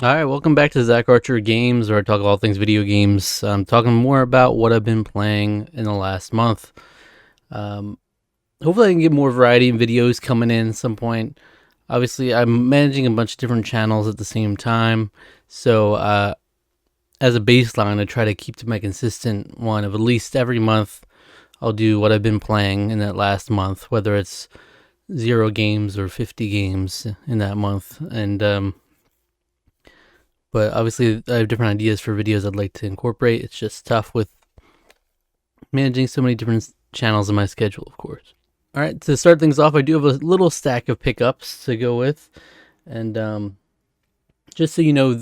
All right, welcome back to Zach Archer Games, where I talk all things video games. I'm talking more about what I've been playing in the last month. Um, Hopefully, I can get more variety in videos coming in at some point. Obviously, I'm managing a bunch of different channels at the same time, so as a baseline, I try to keep to my consistent one of at least every month. I'll do what I've been playing in that last month, whether it's 0 games or 50 games in that month, and but obviously, I have different ideas for videos I'd like to incorporate. It's just tough with managing so many different channels in my schedule, of course. All right, to start things off, I do have a little stack of pickups to go with. And just so you know,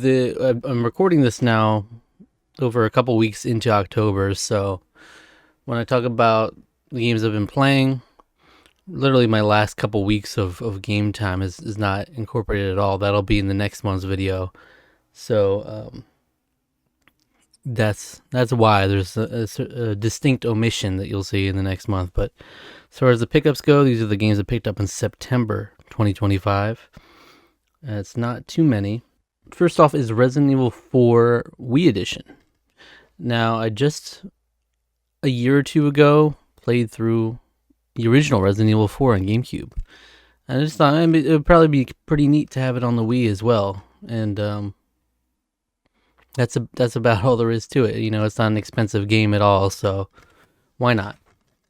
I'm recording this now over a couple weeks into October. So when I talk about the games I've been playing, literally my last couple weeks of game time is not incorporated at all. That'll be in the next month's video. So that's why there's a distinct omission that you'll see in the next month. But as far as the pickups go, these are the games I picked up in September 2025. It's not too many. First off is Resident Evil 4 Wii Edition. Now, I just a year or two ago played through the original Resident Evil 4 on GameCube. And I just thought it would probably be pretty neat to have it on the Wii as well. And that's about all there is to it. You know, it's not an expensive game at all, so why not?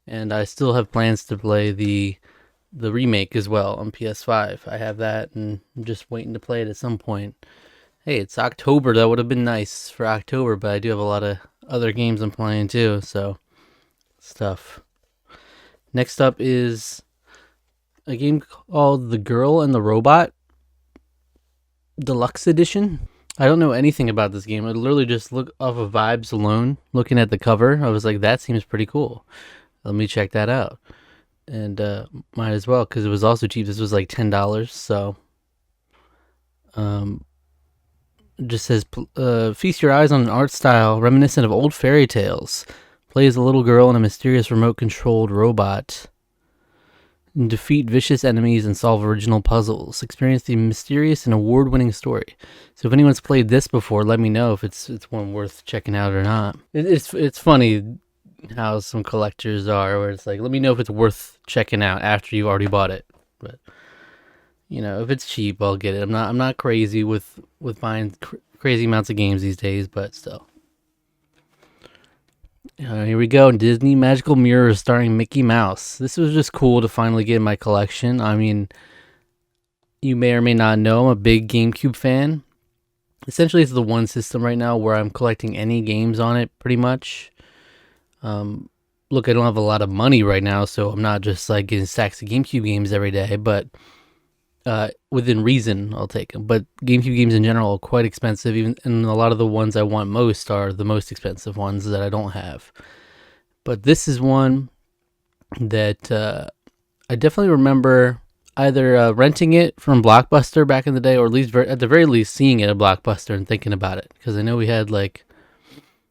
And I still have plans to play the remake as well on PS5. I have that, and I'm just waiting to play it at some point. Hey, it's October. That would have been nice for October, but I do have a lot of other games I'm playing too, so stuff. Next up is a game called The Girl and the Robot Deluxe Edition. I don't know anything about this game. I literally just look off of vibes alone, looking at the cover. I was like, that seems pretty cool. Let me check that out. And might as well, because it was also cheap. This was like $10. So it just says, feast your eyes on an art style reminiscent of old fairy tales. Play as a little girl in a mysterious remote-controlled robot. And defeat vicious enemies and solve original puzzles. Experience the mysterious and award-winning story. So if anyone's played this before, let me know if it's one worth checking out or not. It's funny how some collectors are, where it's like, let me know if it's worth checking out after you've already bought it. But you know, if it's cheap, I'll get it. I'm not crazy with buying crazy amounts of games these days, but still. Here we go. Disney Magical Mirrors starring Mickey Mouse. This was just cool to finally get in my collection. I mean, you may or may not know, I'm a big GameCube fan. Essentially, it's the one system right now where I'm collecting any games on it, pretty much. Look, I don't have a lot of money right now, so I'm not just like getting stacks of GameCube games every day, but within reason, I'll take them. But GameCube games in general are quite expensive, and a lot of the ones I want most are the most expensive ones that I don't have. But this is one that I definitely remember either renting it from Blockbuster back in the day, or at least at the very least seeing it at Blockbuster and thinking about it, because I know we had like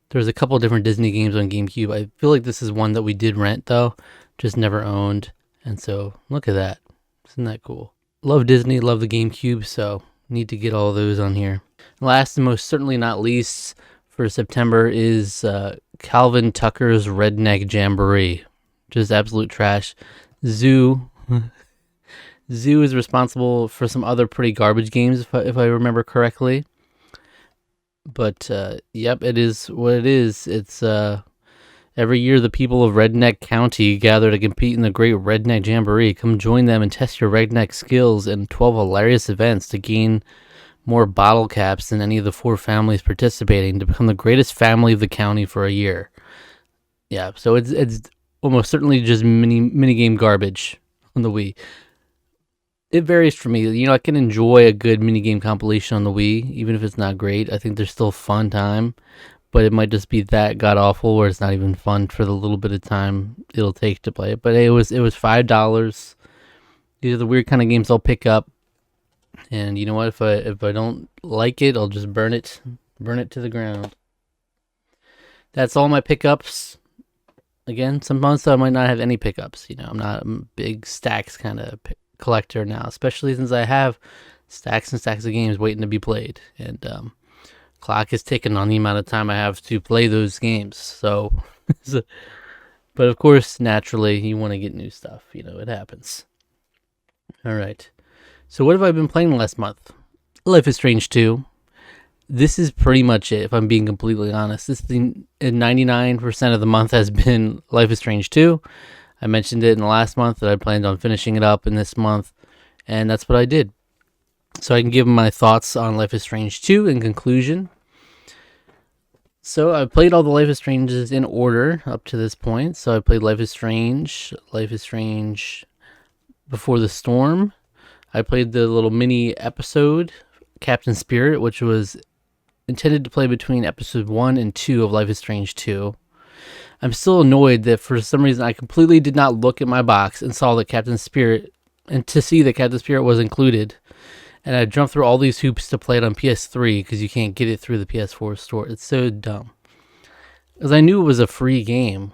there's a couple of different Disney games on GameCube. I feel like this is one that we did rent though, just never owned. And so look at that, isn't that cool? Love Disney, love the GameCube, so need to get all those on here. Last and most certainly not least for September is Calvin Tucker's Redneck Jamboree. Just absolute trash. Zoo is responsible for some other pretty garbage games, if I remember correctly. But yep, it is what it is. It's every year the people of Redneck County gather to compete in the Great Redneck Jamboree. Come join them and test your redneck skills in 12 hilarious events to gain more bottle caps than any of the 4 families participating to become the greatest family of the county for a year. Yeah, so it's almost certainly just mini game garbage on the Wii. It varies for me. You know, I can enjoy a good minigame compilation on the Wii, even if it's not great. I think there's still fun time, but it might just be that god awful where it's not even fun for the little bit of time it'll take to play it. But it was $5. These are the weird kind of games I'll pick up, and you know what? If I don't like it, I'll just burn it to the ground. That's all my pickups. Again, some months I might not have any pickups. You know, I'm not a big stacks kind of collector now, especially since I have stacks and stacks of games waiting to be played, and clock is ticking on the amount of time I have to play those games. So, but of course, naturally, you want to get new stuff. It happens. All right. So what have I been playing last month? Life is Strange 2. This is pretty much it, if I'm being completely honest. 99% of the month has been Life is Strange 2. I mentioned it in the last month that I planned on finishing it up in this month, and that's what I did. So I can give my thoughts on Life is Strange 2 in conclusion. So I played all the Life is Stranges in order up to this point. So I played Life is Strange Before the Storm. I played the little mini episode, Captain Spirit, which was intended to play between episode 1 and 2 of Life is Strange 2. I'm still annoyed that for some reason I completely did not look at my box and saw that Captain Spirit, and to see that Captain Spirit was included. And I jumped through all these hoops to play it on PS3 because you can't get it through the PS4 store. It's so dumb. Because I knew it was a free game,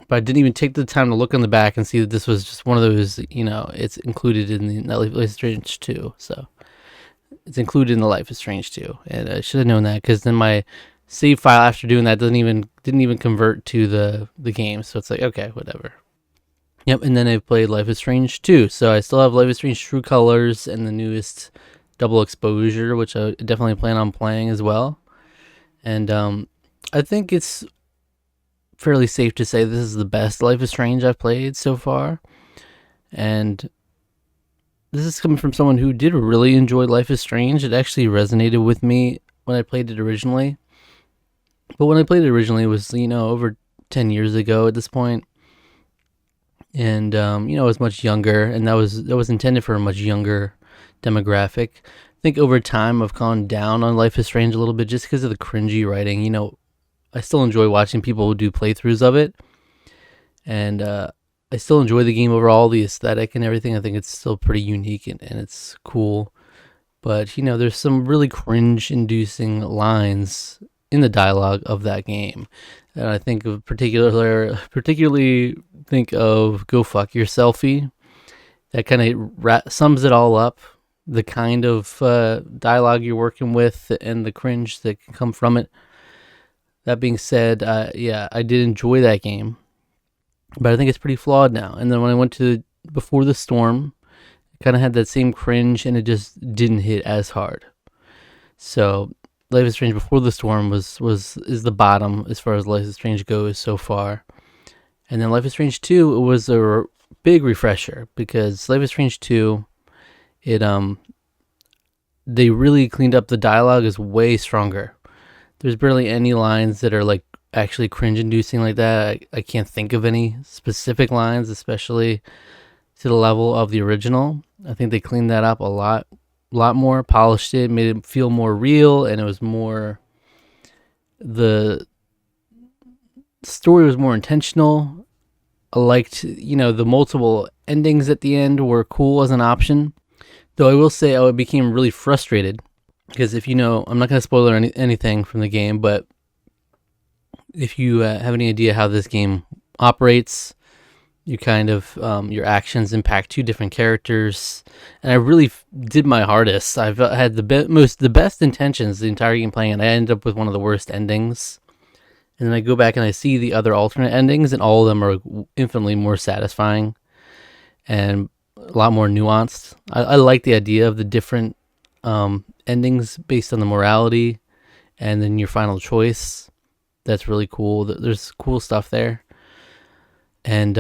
but I didn't even take the time to look on the back and see that this was just one of those, it's included in the Life is Strange 2. So it's included in the Life is Strange 2. And I should have known that, because then my save file after doing that didn't even convert to the game. So it's like, okay, whatever. Yep, and then I played Life is Strange 2. So I still have Life is Strange True Colors and the newest Double Exposure, which I definitely plan on playing as well. And I think it's fairly safe to say this is the best Life is Strange I've played so far. And this is coming from someone who did really enjoy Life is Strange. It actually resonated with me when I played it originally. But when I played it originally, it was, over 10 years ago at this point. And, I was much younger, and that was intended for a much younger demographic. I think over time I've gone down on Life is Strange a little bit just because of the cringy writing. I still enjoy watching people do playthroughs of it. And I still enjoy the game overall, the aesthetic and everything. I think it's still pretty unique and it's cool. But, there's some really cringe-inducing lines in the dialogue of that game. And I think of particularly think of "Go fuck yourselfie." That kind of sums it all up. The kind of dialogue you're working with and the cringe that can come from it. That being said, I did enjoy that game, but I think it's pretty flawed now. And then when I went to Before the Storm, it kind of had that same cringe, and it just didn't hit as hard. So Life is Strange Before the Storm is the bottom as far as Life is Strange goes so far. And then Life is Strange 2, it was a big refresher, because Life is Strange 2, they really cleaned up. The dialogue is way stronger. There's barely any lines that are like actually cringe-inducing like that. I can't think of any specific lines, especially to the level of the original. I think they cleaned that up a lot more, polished it, made it feel more real, and it was more, the story was more intentional. I liked, the multiple endings at the end were cool as an option. Though I will say I became really frustrated, because if I'm not going to spoil anything from the game, but if you have any idea how this game operates, you kind of, your actions impact two different characters, and I really did my hardest. I've had the best intentions the entire game playing, and I ended up with one of the worst endings. And then I go back and I see the other alternate endings, and all of them are infinitely more satisfying and a lot more nuanced. I like the idea of the different endings based on the morality and then your final choice. That's really cool. There's cool stuff there. And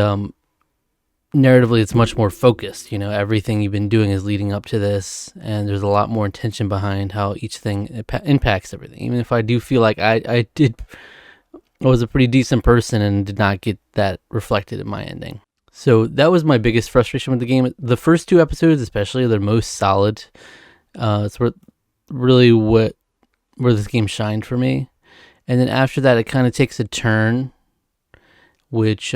narratively, it's much more focused. Everything you've been doing is leading up to this, and there's a lot more intention behind how each thing impacts everything. Even if I do feel like I was a pretty decent person and did not get that reflected in my ending. So that was my biggest frustration with the game. The first two episodes, especially, they're most solid. It's where this game shined for me. And then after that, it kind of takes a turn, which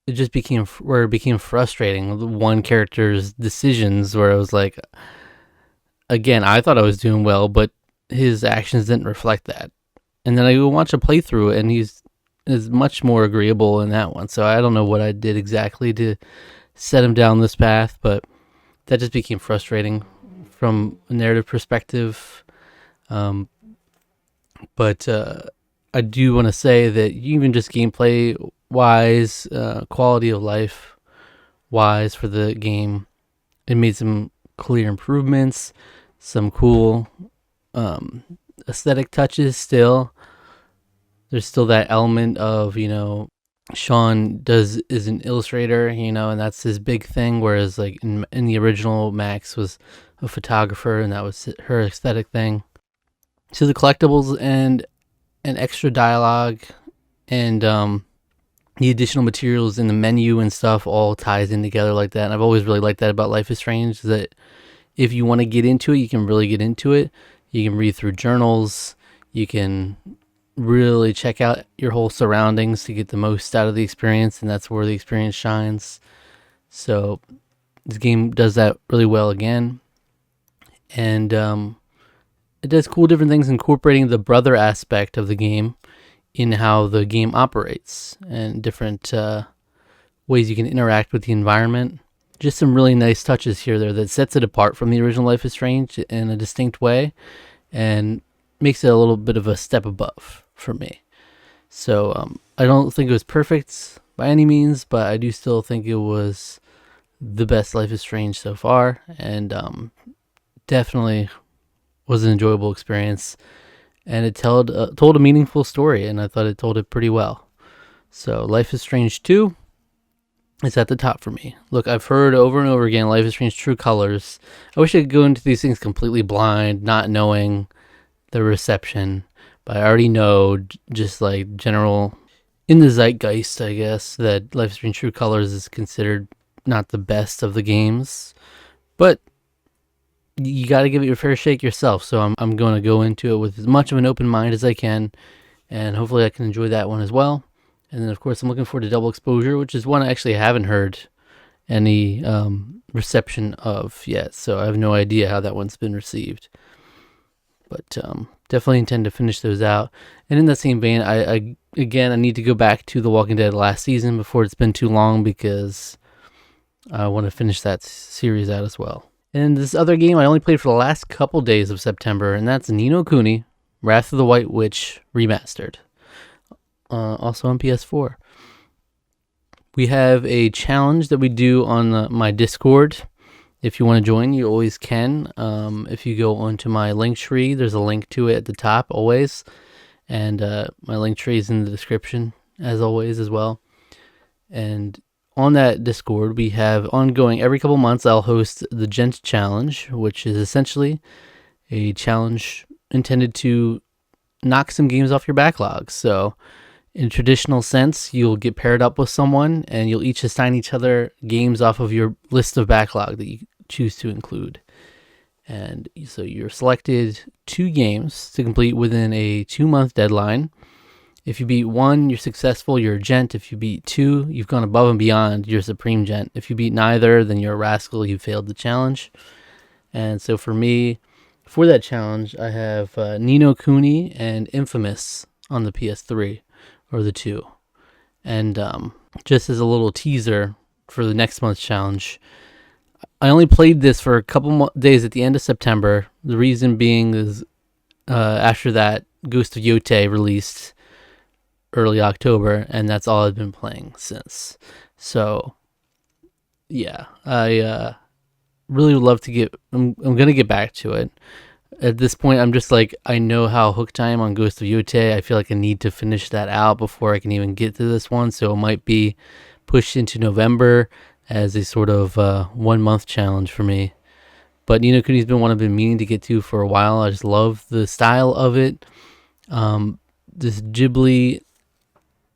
it became frustrating. The one character's decisions, where I was like, again, I thought I was doing well, but his actions didn't reflect that. And then I go watch a playthrough, and he's much more agreeable in that one. So I don't know what I did exactly to set him down this path, but that just became frustrating from a narrative perspective. But I do want to say that even just gameplay wise, quality of life wise for the game, it made some clear improvements, some cool aesthetic touches still. There's still that element of, Sean is an illustrator, and that's his big thing, whereas like in the original, Max was a photographer and that was her aesthetic thing. So the collectibles and extra dialogue and the additional materials in the menu and stuff all ties in together like that. And I've always really liked that about Life is Strange, is that if you want to get into it, you can really get into it. You can read through journals. You can really check out your whole surroundings to get the most out of the experience, and that's where the experience shines. So this game does that really well again. And it does cool different things, incorporating the brother aspect of the game in how the game operates and different ways you can interact with the environment. Just some really nice touches here there that sets it apart from the original Life is Strange in a distinct way and makes it a little bit of a step above for me. So I don't think it was perfect by any means, but I do still think it was the best Life is Strange so far, and definitely was an enjoyable experience. And it told a meaningful story, and I thought it told it pretty well. So Life is Strange 2 is at the top for me. Look, I've heard over and over again, Life is Strange True Colors. I wish I could go into these things completely blind, not knowing the reception. But I already know, just like general, in the zeitgeist, I guess, that Life is Strange True Colors is considered not the best of the games. But you got to give it your fair shake yourself. So I'm going to go into it with as much of an open mind as I can, and hopefully I can enjoy that one as well. And then, of course, I'm looking forward to Double Exposure, which is one I actually haven't heard any reception of yet. So I have no idea how that one's been received. But definitely intend to finish those out. And in that same vein, I need to go back to The Walking Dead last season before it's been too long, because I want to finish that series out as well. And this other game I only played for the last couple days of September, and that's Ni no Kuni, Wrath of the White Witch Remastered. Also on PS4. We have a challenge that we do on my Discord. If you want to join, you always can. If you go onto my link tree, there's a link to it at the top always. And my link tree is in the description, as always, as well. And on that Discord, we have ongoing, every couple months, I'll host the Gent Challenge, which is essentially a challenge intended to knock some games off your backlog. So in a traditional sense, you'll get paired up with someone, and you'll each assign each other games off of your list of backlog that you choose to include. And so you're selected 2 games to complete within a 2-month deadline. If you beat 1, you're successful, you're a gent. If you beat 2, you've gone above and beyond, you're supreme gent. If you beat neither, then you're a rascal, you failed the challenge. And so for me, for that challenge, I have Ni no Kuni and Infamous on the PS3, or the 2. And just as a little teaser for the next month's challenge, I only played this for a couple days at the end of September. The reason being is after that, Ghost of Yotei released early October, and that's all I've been playing since. So yeah, I really would love to get, I'm gonna get back to it. At this point, I'm just like, I know how hooked I am on Ghost of Yotei. I feel like I need to finish that out before I can even get to this one, so it might be pushed into November as a sort of 1-month challenge for me. But Ni no Kuni's been one I've been meaning to get to for a while. I just love the style of it. This the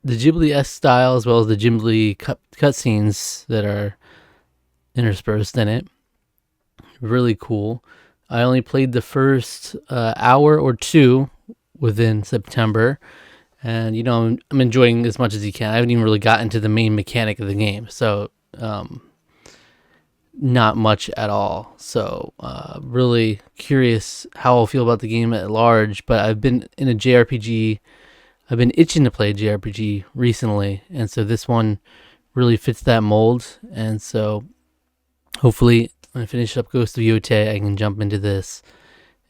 Ghibli-esque style, as well as the Ghibli cutscenes that are interspersed in it. Really cool. I only played the first hour or 2 within September, and I'm enjoying as much as you can. I haven't even really gotten to the main mechanic of the game, so not much at all. So really curious how I'll feel about the game at large. But I've been in a JRPG. I've been itching to play a JRPG recently, and so this one really fits that mold. And so hopefully when I finish up Ghost of Yotei, I can jump into this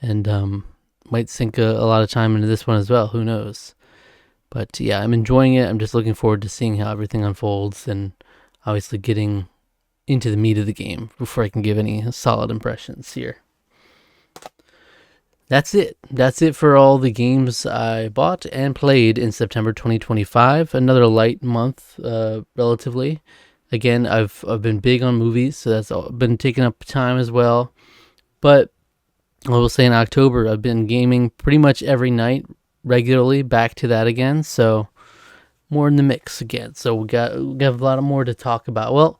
and might sink a lot of time into this one as well. Who knows? But yeah, I'm enjoying it. I'm just looking forward to seeing how everything unfolds and obviously getting into the meat of the game before I can give any solid impressions here. That's it. That's it for all the games I bought and played in September 2025. Another light month, relatively. Again, I've been big on movies, so that's been taking up time as well. But I will say in October, I've been gaming pretty much every night regularly. Back to that again, so more in the mix again. So we got a lot more to talk about. Well,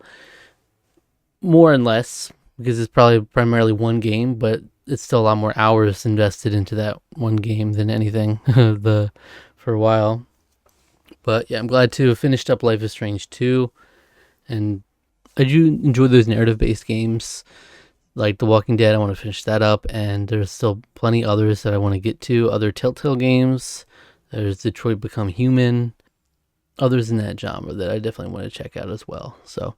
more and less because it's probably primarily one game, but it's still a lot more hours invested into that one game than anything for a while. But yeah, I'm glad to have finished up Life is Strange 2, and I do enjoy those narrative-based games like The Walking Dead. I want to finish that up, and there's still plenty others that I want to get to. Other Telltale games. There's Detroit Become Human. Others in that genre that I definitely want to check out as well. So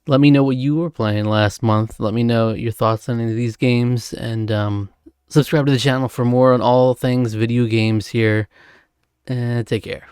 let me know what you were playing last month. Let me know your thoughts on any of these games, and subscribe to the channel for more on all things video games here. And take care.